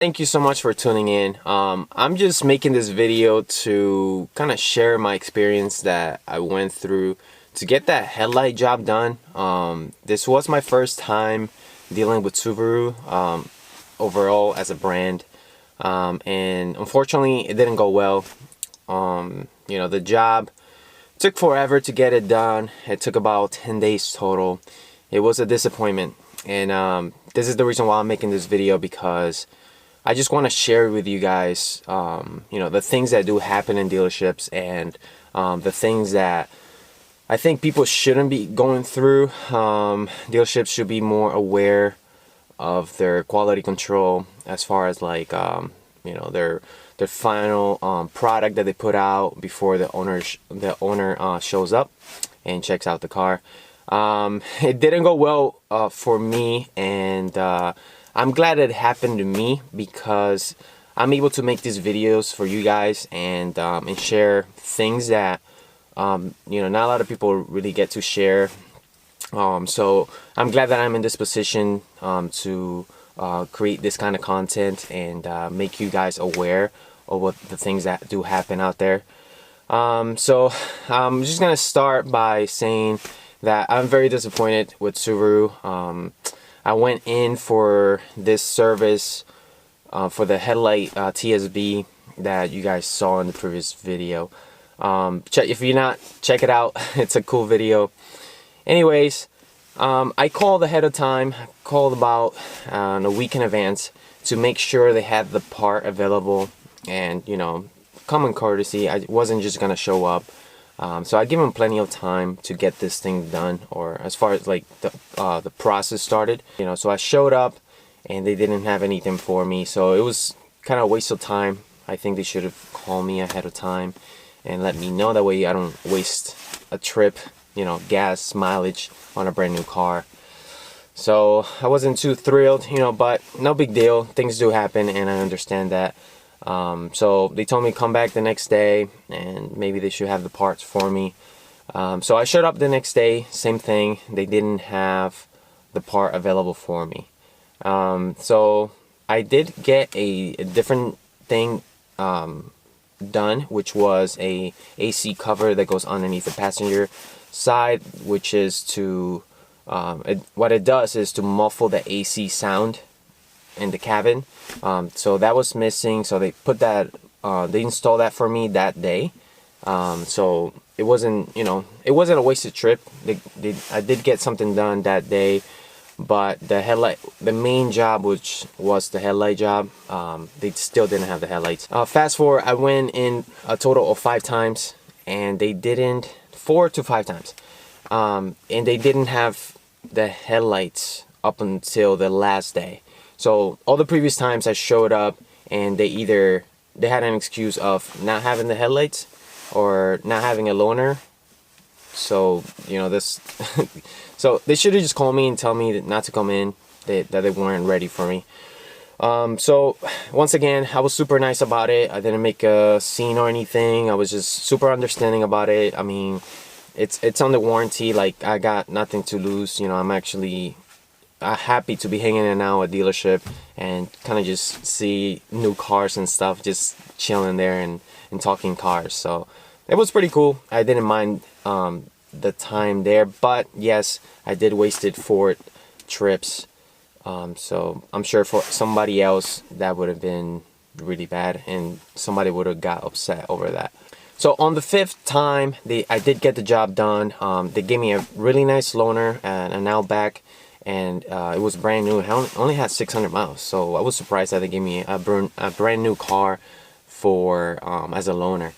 Thank you so much for tuning in. I'm just making this video to kind of share my experience that I went through to get that headlight job done. This was my first time dealing with Subaru overall as a brand, and unfortunately it didn't go well. The job took forever to get it done. It took about 10 days total. It was a disappointment, and this is the reason why I'm making this video, because I just want to share with you guys, the things that do happen in dealerships, and the things that I think people shouldn't be going through. Dealerships should be more aware of their quality control as far as their final product that they put out before the owner shows up and checks out the car. It didn't go well for me, and I'm glad it happened to me, because I'm able to make these videos for you guys and share things that not a lot of people really get to share. So I'm glad that I'm in this position to create this kind of content and make you guys aware of what the things that do happen out there. So I'm just gonna start by saying that I'm very disappointed with Subaru. I went in for this service for the headlight TSB that you guys saw in the previous video. If you're not, check it out. It's a cool video. Anyways, I called ahead of time. I called about a week in advance to make sure they had the part available, and common courtesy, I wasn't just gonna show up. So I give them plenty of time to get this thing done, or as far as the process started. So I showed up and they didn't have anything for me, so it was kind of a waste of time. I think they should have called me ahead of time and let me know. That way I don't waste a trip, gas mileage on a brand new car. So I wasn't too thrilled, but no big deal. Things do happen, and I understand that. So they told me come back the next day and maybe they should have the parts for me. So I showed up the next day, same thing. They didn't have the part available for me. So I did get a different thing done, which was a AC cover that goes underneath the passenger side, which is to what it does is to muffle the AC sound in the cabin. So that was missing, so they put that they installed that for me that day. So it wasn't a wasted trip. I did get something done that day, but the main job, which was the headlight job, they still didn't have the headlights. Fast forward, I went in a total of 5 times, and they didn't 4 to 5 times, and they didn't have the headlights up until the last day. So all the previous times I showed up, and they had an excuse of not having the headlights or not having a loaner. So this so they should have just called me and tell me not to come in, that they weren't ready for me. So once again, I was super nice about it. I didn't make a scene or anything. I was just super understanding about it. I mean, it's under warranty. Like, I got nothing to lose. I'm actually happy to be hanging in now at a dealership and kind of just see new cars and stuff, just chilling there and talking cars. So it was pretty cool. I didn't mind the time there, but yes, I did wasted 4 trips. So I'm sure for somebody else that would have been really bad, and somebody would have got upset over that. So on the 5th time, I did get the job done. They gave me a really nice loaner and an Outback, and it was brand new. It only had 600 miles, so I was surprised that they gave me a brand new car for as a loaner.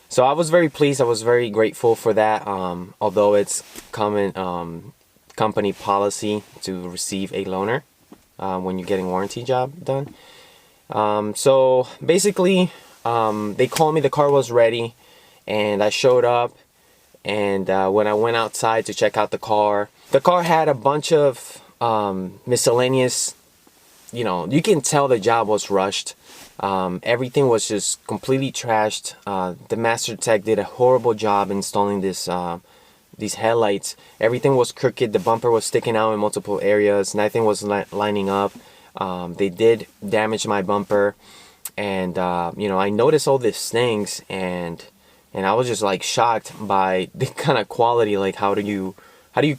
So I was very pleased. I was very grateful for that. Although it's common company policy to receive a loaner when you're getting warranty job done. So basically, they called me. The car was ready, and I showed up. And when I went outside to check out the car had a bunch of miscellaneous, you can tell the job was rushed. Everything was just completely trashed. The master tech did a horrible job installing these headlights. Everything was crooked. The bumper was sticking out in multiple areas. Nothing was lining up. They did damage my bumper, and you know, I noticed all these things, and I was just like shocked by the kind of quality. Like, how do you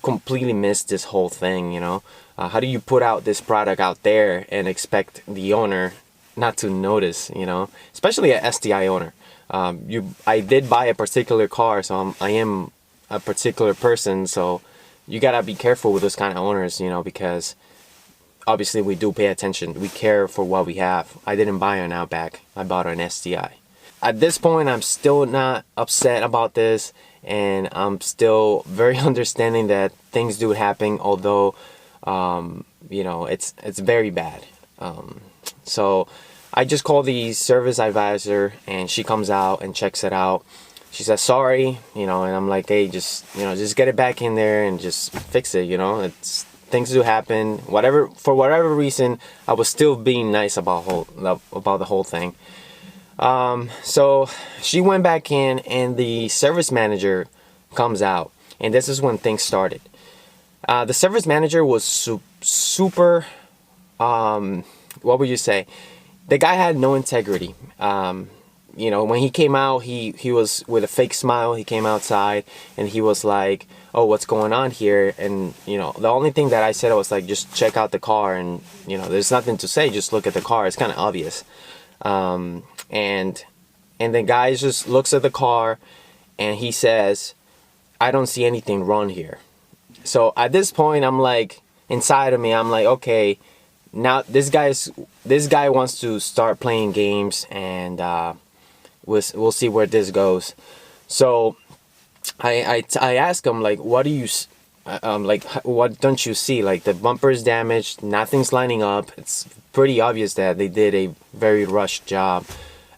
completely miss this whole thing, you know? How do you put out this product out there and expect the owner not to notice, you know? Especially an STI owner. I did buy a particular car, so I am a particular person, so you gotta be careful with those kind of owners, you know, because obviously we do pay attention. We care for what we have. I didn't buy an Outback. I bought an STI. At this point, I'm still not upset about this, and I'm still very understanding that things do happen, although you know, it's very bad. So I just call the service advisor, and she comes out and checks it out. She says sorry, you know, and I'm like, hey, just, you know, just get it back in there and just fix it, you know. It's things do happen. For whatever reason, I was still being nice about the whole thing. So she went back in, and the service manager comes out, and this is when things started. The service manager was super, what would you say? The guy had no integrity. You know, when he came out, he was with a fake smile. He came outside, and he was like, oh, what's going on here? And, you know, the only thing that I said, I was like, just check out the car, and, you know, there's nothing to say, just look at the car. It's kind of obvious. And the guy just looks at the car, and he says, I don't see anything wrong here. So at this point, I'm like, inside of me, I'm like, okay, now this guy wants to start playing games, and we'll see where this goes. So I ask him, like, what do you like, what don't you see? Like, the bumper is damaged, nothing's lining up. It's pretty obvious that they did a very rushed job.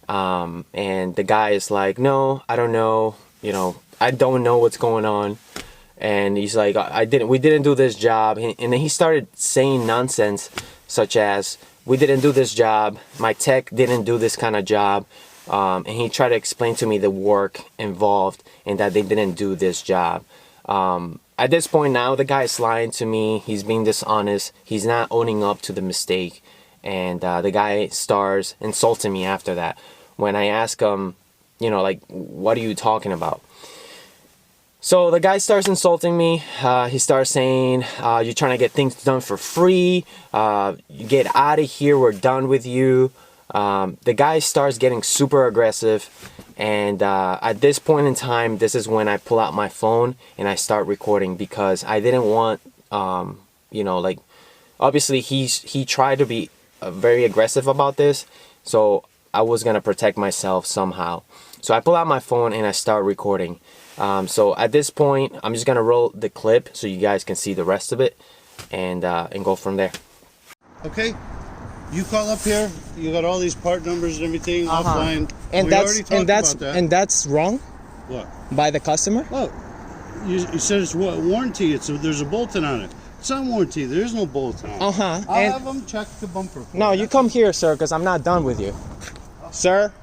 And the guy is like, no, I don't know, you know, I don't know what's going on. And he's like, we didn't do this job. And then he started saying nonsense, such as, we didn't do this job, my tech didn't do this kind of job. And he tried to explain to me the work involved and that they didn't do this job. At this point now, the guy is lying to me. He's being dishonest. He's not owning up to the mistake. And the guy starts insulting me after that. When I ask him, you know, like, what are you talking about? So the guy starts insulting me. He starts saying, you're trying to get things done for free. You get out of here. We're done with you. The guy starts getting super aggressive. And at this point in time, this is when I pull out my phone and I start recording, because I didn't want, you know, like, obviously he tried to be very aggressive about this. So I was going to protect myself somehow. So I pull out my phone and I start recording. So at this point, I'm just gonna roll the clip so you guys can see the rest of it, and go from there. Okay, you call up here. You got all these part numbers and everything offline. And that's wrong. What? By the customer? Well, you said it's warranty. There's a bolt-in on it. It's not warranty. There is no bolt on it. I'll have them check the bumper. No, you come here, sir, because I'm not done with you, sir.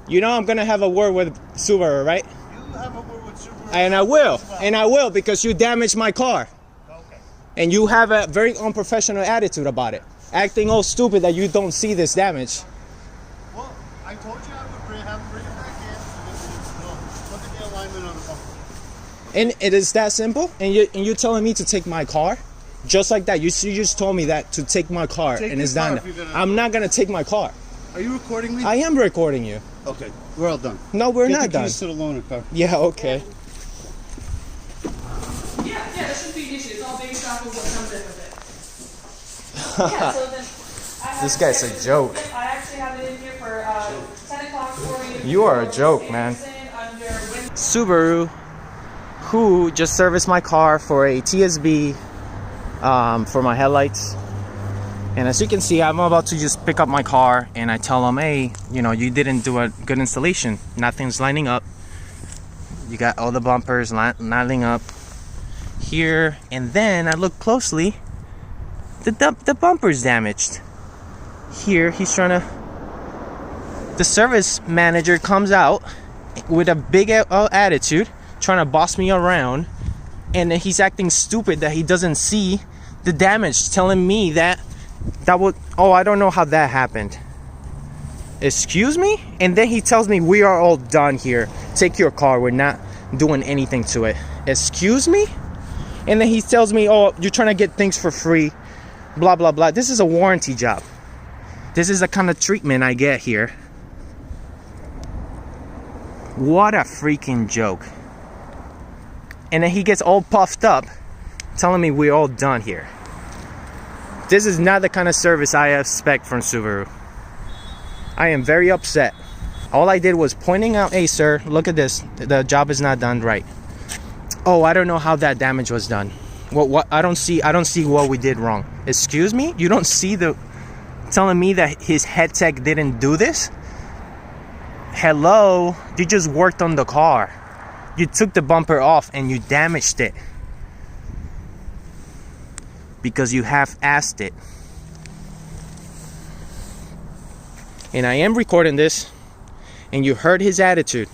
You know I'm gonna have a word with Subaru, right? You have a word with Subaru. And I will, because you damaged my car. Okay. And you have a very unprofessional attitude about it, acting all stupid that you don't see this damage. Well, I told you I would bring it back in. Look at the alignment on the bumper. And it is that simple? And you're telling me to take my car? Just like that? You just told me that to take my car, and it's done. I'm not gonna take my car. Are you recording me? I am recording you. Okay, we're all done. No, we're not Get the done. keys to the loaner car. Yeah, okay. Yeah, that shouldn't be an issue. It's all based off of what comes in with it. Yeah, so then I have This guy's a joke. I actually have it in here for 10 o'clock for you. You are a joke, man. Subaru, who just serviced my car for a TSB for my headlights. And as you can see, I'm about to just pick up my car, and I tell them, hey, you know, you didn't do a good installation. Nothing's lining up. You got all the bumpers lining up here. And then I look closely, the bumper's damaged. Here, he's trying to... The service manager comes out with a big attitude, trying to boss me around. And then he's acting stupid that he doesn't see the damage, telling me that That would, oh, I don't know how that happened. Excuse me? And then he tells me we are all done here. Take your car. We're not doing anything to it. Excuse me? And then he tells me, oh, you're trying to get things for free. Blah, blah, blah. This is a warranty job. This is the kind of treatment I get here. What a freaking joke. And then he gets all puffed up, telling me we're all done here. This is not the kind of service I expect from Subaru. I am very upset. All I did was pointing out, hey sir, look at this. The job is not done right. Oh, I don't know how that damage was done. What I don't see what we did wrong. Excuse me? You don't see the telling me that his head tech didn't do this? Hello, you just worked on the car. You took the bumper off and you damaged it because you half-assed it. And I am recording this, and you heard his attitude.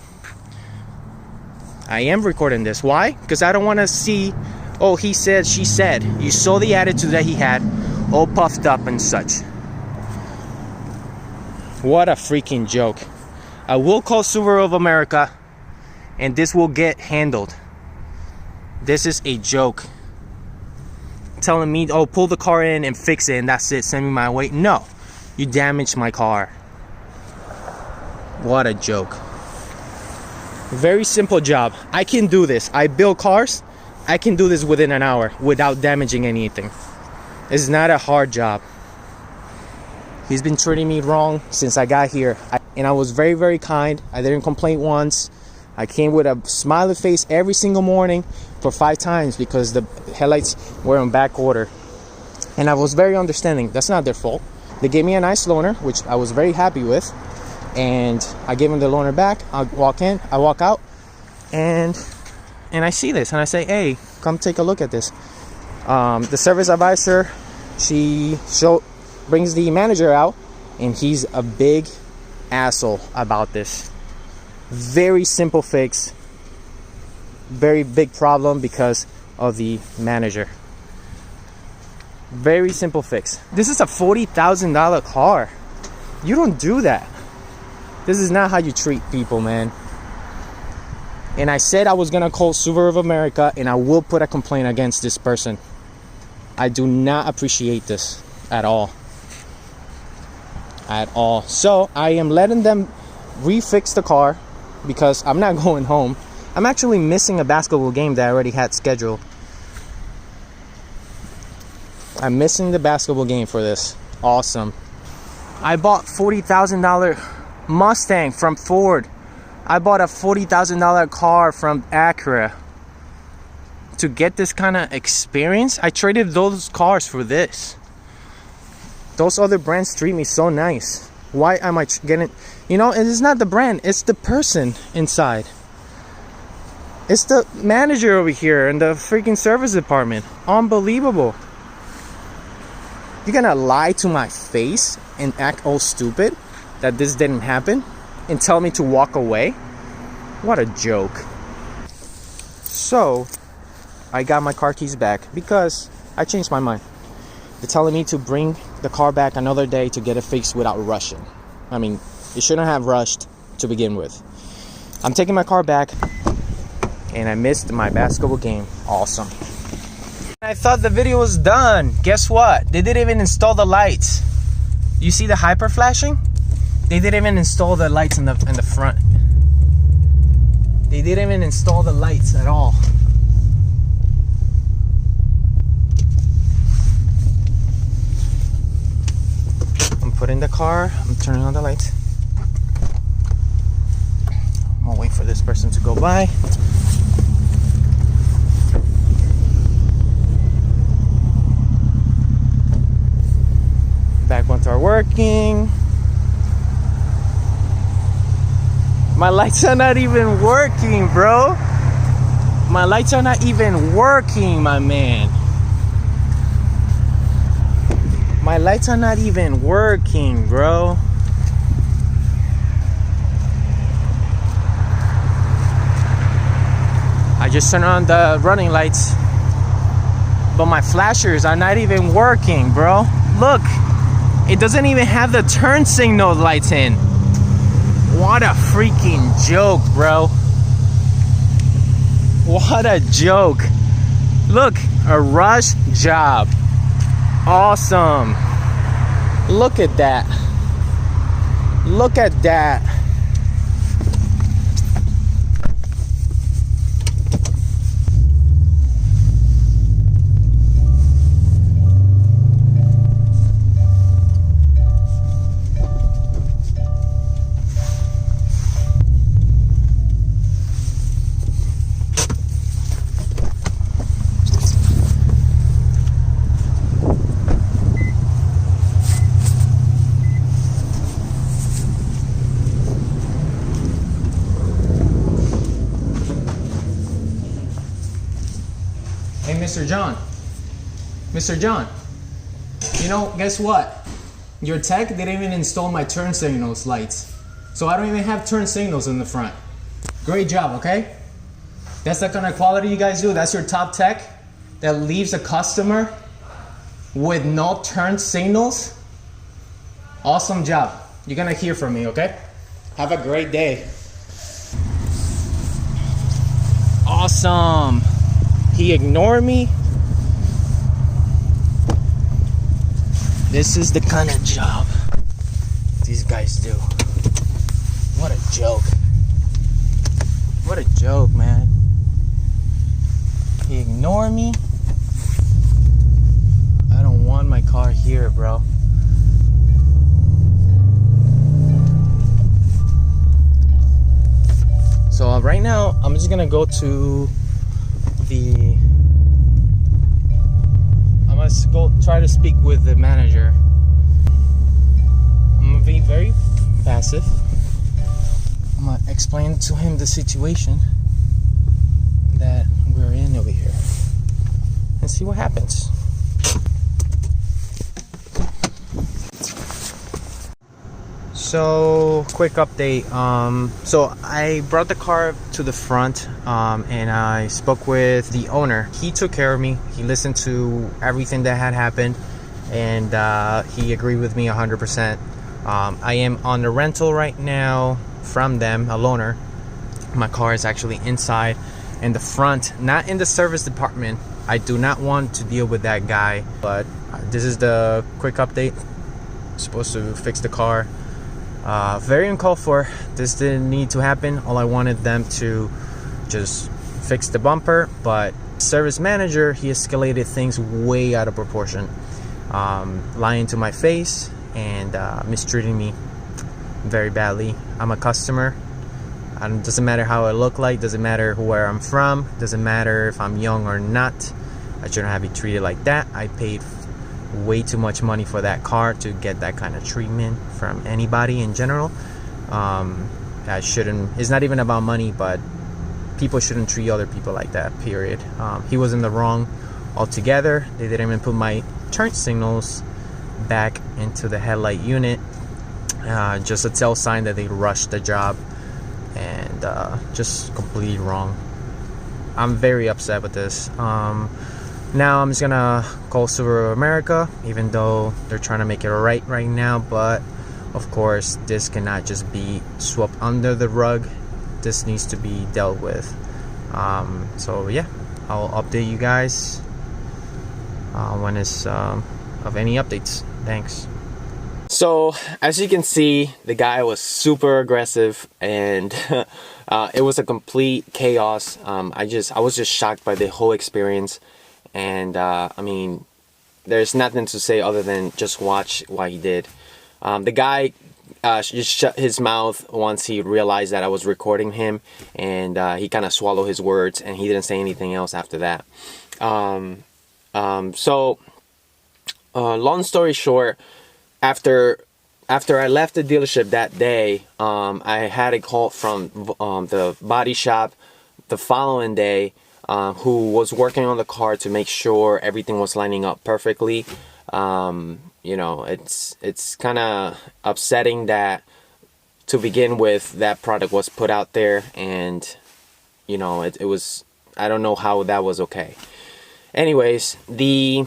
I am recording this. Why? Because I don't want to see, oh, he said, she said. You saw the attitude that he had, all puffed up and such. What a freaking joke. I will call Subaru of America, and this will get handled. This is a joke. Telling me, oh, pull the car in and fix it, and that's it, send me my way. No, you damaged my car. What a joke. Very simple job. I can do this. I build cars. I can do this within an hour without damaging anything. It's not a hard job. He's been treating me wrong since I got here. And I was very, very kind. I didn't complain once. I came with a smiley face every single morning for 5 times because the headlights were in back order. And I was very understanding. That's not their fault. They gave me a nice loaner, which I was very happy with. And I gave them the loaner back. I walk in, I walk out, and I see this, and I say, hey, come take a look at this. The service advisor, she brings the manager out, and he's a big asshole about this. Very simple fix, very big problem because of the manager. Very simple fix. This is a $40,000 car. You don't do that. This is not how you treat people, man. And I said I was gonna call Subaru of America, and I will put a complaint against this person. I do not appreciate this at all. At all. So I am letting them refix the car because I'm not going home. I'm actually missing a basketball game that I already had scheduled. I'm missing the basketball game for this. Awesome. I bought $40,000 Mustang from Ford. I bought a $40,000 car from Acura. To get this kind of experience, I traded those cars for this. Those other brands treat me so nice. Why am I getting... You know, it is not the brand, it's the person inside. It's the manager over here in the freaking service department. Unbelievable. You're gonna lie to my face and act all stupid that this didn't happen and tell me to walk away? What a joke. So, I got my car keys back because I changed my mind. They're telling me to bring the car back another day to get it fixed without rushing. I mean, you shouldn't have rushed to begin with. I'm taking my car back, and I missed my basketball game. Awesome. I thought the video was done. Guess what? They didn't even install the lights. You see the hyper flashing? They didn't even install the lights in the front. They didn't even install the lights at all. I'm putting the car. I'm turning on the lights. I'll wait for this person to go by. Back ones are working. My lights are not even working, bro. My lights are not even working, my man. My lights are not even working, bro. I just turned on the running lights, but my flashers are not even working, bro. Look, It doesn't even have the turn signal lights in. What a freaking joke, bro. What a joke. Look, a rush job. Awesome. Look at that. Look at that. Hey, Mr. John. Mr. John. You know, guess what? Your tech didn't even install my turn signals lights. So I don't even have turn signals in the front. Great job, okay? That's the kind of quality you guys do. That's your top tech that leaves a customer with no turn signals. Awesome job. You're gonna hear from me, okay? Have a great day. Awesome. He ignored me. This is the kind of job these guys do. What a joke. What a joke, man. He ignored me. I don't want my car here, bro. So right now, I'm just gonna go to I'm gonna go try to speak with the manager. I'm gonna be very passive. I'm gonna explain to him the situation that we're in over here and see what happens. So, quick update. So I brought the car to the front and I spoke with the owner. He took care of me. He listened to everything that had happened and he agreed with me 100%. I am on the rental right now from them, a loaner. My car is actually inside in the front, not in the service department. I do not want to deal with that guy, but this is the quick update. Supposed to fix the car. Very uncalled for. This didn't need to happen. All I wanted them to just fix the bumper, but service manager, he escalated things way out of proportion, lying to my face and mistreating me very badly. I'm a customer. It doesn't matter how I look like, doesn't matter where I'm from, doesn't matter if I'm young or not. I shouldn't have been treated like that. I paid way too much money for that car to get that kind of treatment from anybody in general. I shouldn't. It's not even about money, but people shouldn't treat other people like that, period. He was in the wrong altogether. They didn't even put my turn signals back into the headlight unit. Just a tell sign that they rushed the job, and just completely wrong. I'm very upset with this. Now I'm just gonna call Subaru America, even though they're trying to make it right now, but of course this cannot just be swept under the rug. This needs to be dealt with. So yeah, I'll update you guys when it's of any updates. Thanks. So as you can see, the guy was super aggressive and it was a complete chaos. I was just shocked by the whole experience. And I mean, there's nothing to say other than just watch what he did. The guy just shut his mouth once he realized that I was recording him, and he kind of swallowed his words, and he didn't say anything else after that. So long story short, after I left the dealership that day, I had a call from the body shop the following day, who was working on the car to make sure everything was lining up perfectly. You know, it's kind of upsetting that to begin with that product was put out there, and you know, it was, I don't know how that was okay. Anyways, the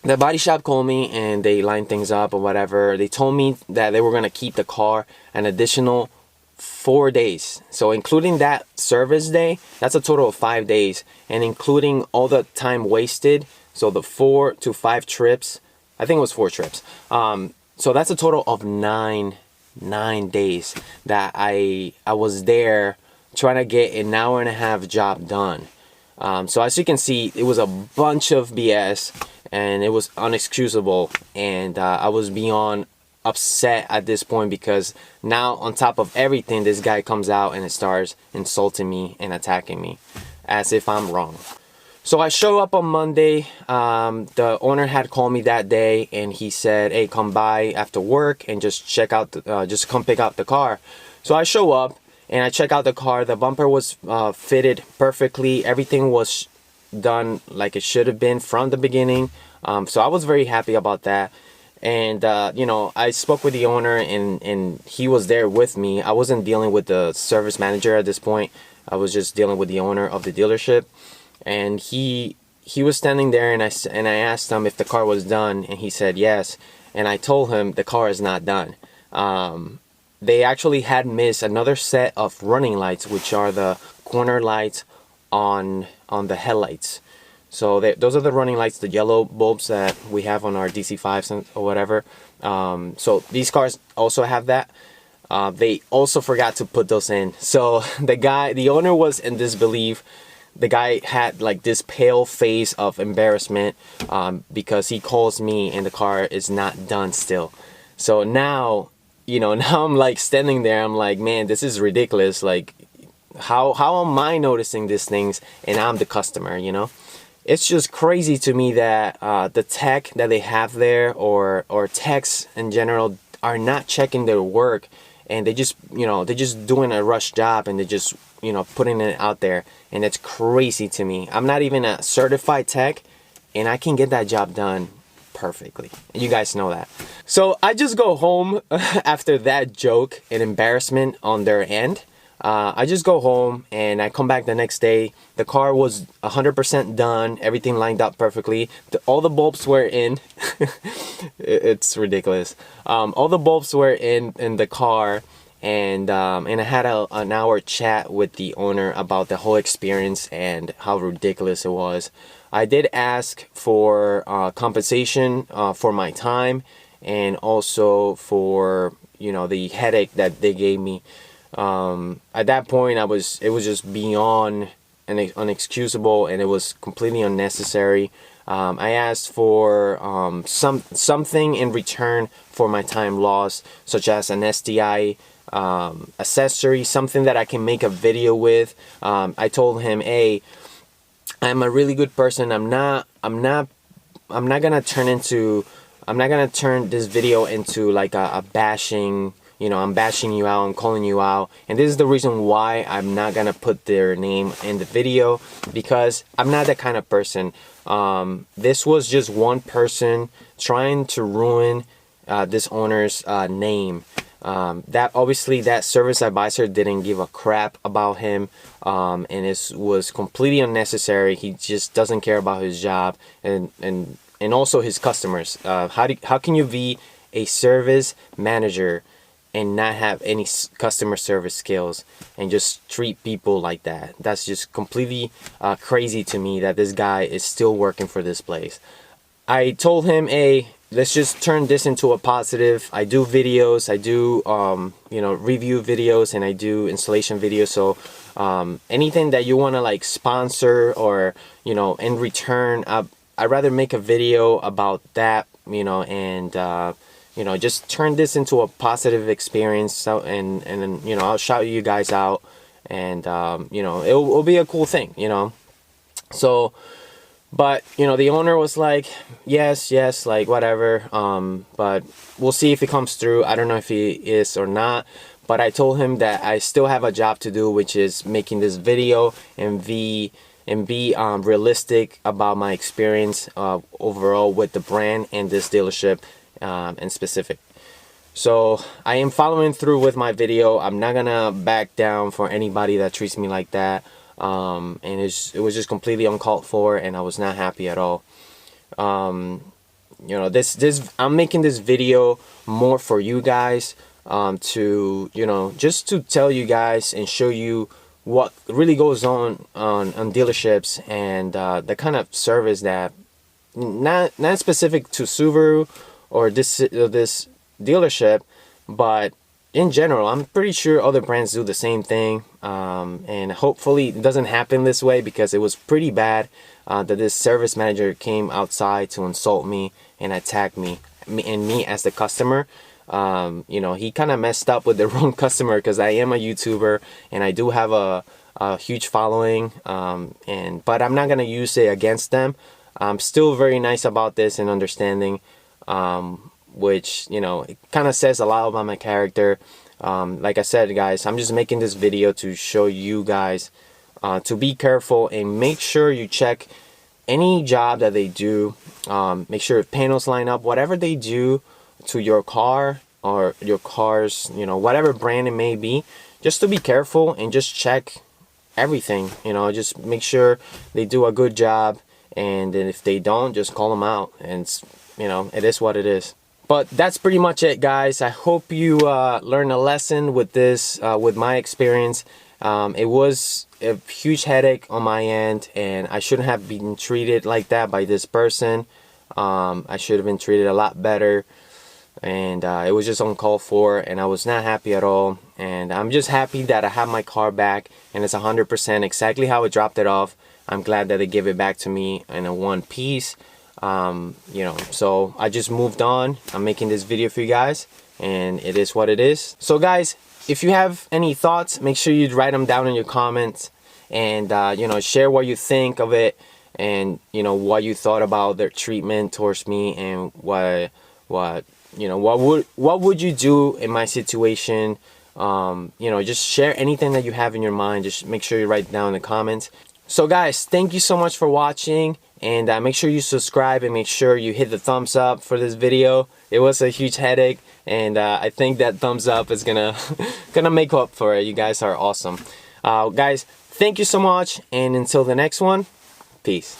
the body shop called me and they lined things up or whatever. They told me that they were gonna keep the car an additional 4 days. So including that service day, that's a total of 5 days, and including all the time wasted, so the 4 to 5 trips, I think it was 4 trips. So that's a total of nine days that I was there trying to get an hour and a half job done. So as you can see, it was a bunch of BS and it was unexcusable, and I was beyond upset at this point, because now on top of everything, this guy comes out and it starts insulting me and attacking me as if I'm wrong. So I show up on Monday. The owner had called me that day and he said, hey, come by after work and just check out just come pick up the car. So I show up and I check out the car. The bumper was fitted perfectly. Everything was done like it should have been from the beginning. So I was very happy about that. And you know, I spoke with the owner and he was there with me. I wasn't dealing with the service manager at this point. I was just dealing with the owner of the dealership. And he was standing there, and I asked him if the car was done, and he said yes. And I told him the car is not done. They actually had missed another set of running lights, which are the corner lights on the headlights. So those are the running lights, the yellow bulbs that we have on our DC5s or whatever. So these cars also have that. They also forgot to put those in. So the owner was in disbelief. The guy had like this pale face of embarrassment because he calls me and the car is not done still. So now, you know, now I'm like standing there. I'm like, man, this is ridiculous. Like, how am I noticing these things and I'm the customer, you know? It's just crazy to me that the tech that they have there or techs in general are not checking their work, and they just, you know, they're just doing a rush job and they just, you know, putting it out there. And it's crazy to me. I'm not even a certified tech and I can get that job done perfectly. You guys know that. So I just go home after that joke and embarrassment on their end. I just go home and I come back the next day. The car was 100% done. Everything lined up perfectly. All the bulbs were in. It's ridiculous. All the bulbs were in the car. And I had an hour chat with the owner about the whole experience and how ridiculous it was. I did ask for compensation for my time, and also for, you know, the headache that they gave me. At that point, it was just beyond unexcusable, and it was completely unnecessary. I asked for something in return for my time lost, such as an STI accessory, something that I can make a video with. I told him, hey, I'm a really good person. I'm not gonna turn this video into like a bashing, you know, I'm bashing you out, I'm calling you out. And this is the reason why I'm not gonna put their name in the video, because I'm not that kind of person. This was just one person trying to ruin this owner's name. That obviously that service advisor didn't give a crap about him, and it was completely unnecessary. He just doesn't care about his job and also his customers. How can you be a service manager and not have any customer service skills and just treat people like that? That's just completely crazy to me that this guy is still working for this place. I told him, hey, let's just turn this into a positive. I do videos, I do you know, review videos, and I do installation videos. So anything that you want to like sponsor, or, you know, in return, I'd rather make a video about that, you know, and you know, just turn this into a positive experience. So and you know, I'll shout you guys out, and you know, it'll be a cool thing, you know. So, but, you know, the owner was like, yes, like whatever, but we'll see if he comes through. I don't know if he is or not, but I told him that I still have a job to do, which is making this video and be realistic about my experience overall with the brand and this dealership in specific. So I am following through with my video. I'm not gonna back down for anybody that treats me like that. And it was just completely uncalled for, and I was not happy at all. you know, this I'm making this video more for you guys, to, you know, just to tell you guys and show you what really goes on dealerships, and the kind of service that not specific to Subaru or this dealership, but in general. I'm pretty sure other brands do the same thing, and hopefully it doesn't happen this way, because it was pretty bad that this service manager came outside to insult me and attack me as the customer. You know, he kind of messed up with the wrong customer, because I am a YouTuber and I do have a huge following, but I'm not gonna use it against them. I'm still very nice about this and understanding, which, you know, it kind of says a lot about my character. Like I said, guys, I'm just making this video to show you guys to be careful and make sure you check any job that they do. Make sure panels line up, whatever they do to your car or your car's, you know, whatever brand it may be, just to be careful and just check everything, you know, just make sure they do a good job. And then if they don't, just call them out, and you know, it is what it is. But that's pretty much it, guys. I hope you learned a lesson with this, with my experience. It was a huge headache on my end, and I shouldn't have been treated like that by this person. I should have been treated a lot better, and it was just uncalled for, and I was not happy at all. And I'm just happy that I have my car back, and it's 100% exactly how I dropped it off. I'm glad that they gave it back to me in a one piece. You know, so I just moved on. I'm making this video for you guys, and it is what it is. So guys, if you have any thoughts, make sure you write them down in your comments, and you know, share what you think of it, and you know, what you thought about their treatment towards me, and what you know, what would you do in my situation. You know, just share anything that you have in your mind. Just make sure you write down in the comments. So guys, thank you so much for watching, and make sure you subscribe, and make sure you hit the thumbs up for this video. It was a huge headache, and I think that thumbs up is gonna make up for it. You guys are awesome. Guys, thank you so much, and until the next one, peace.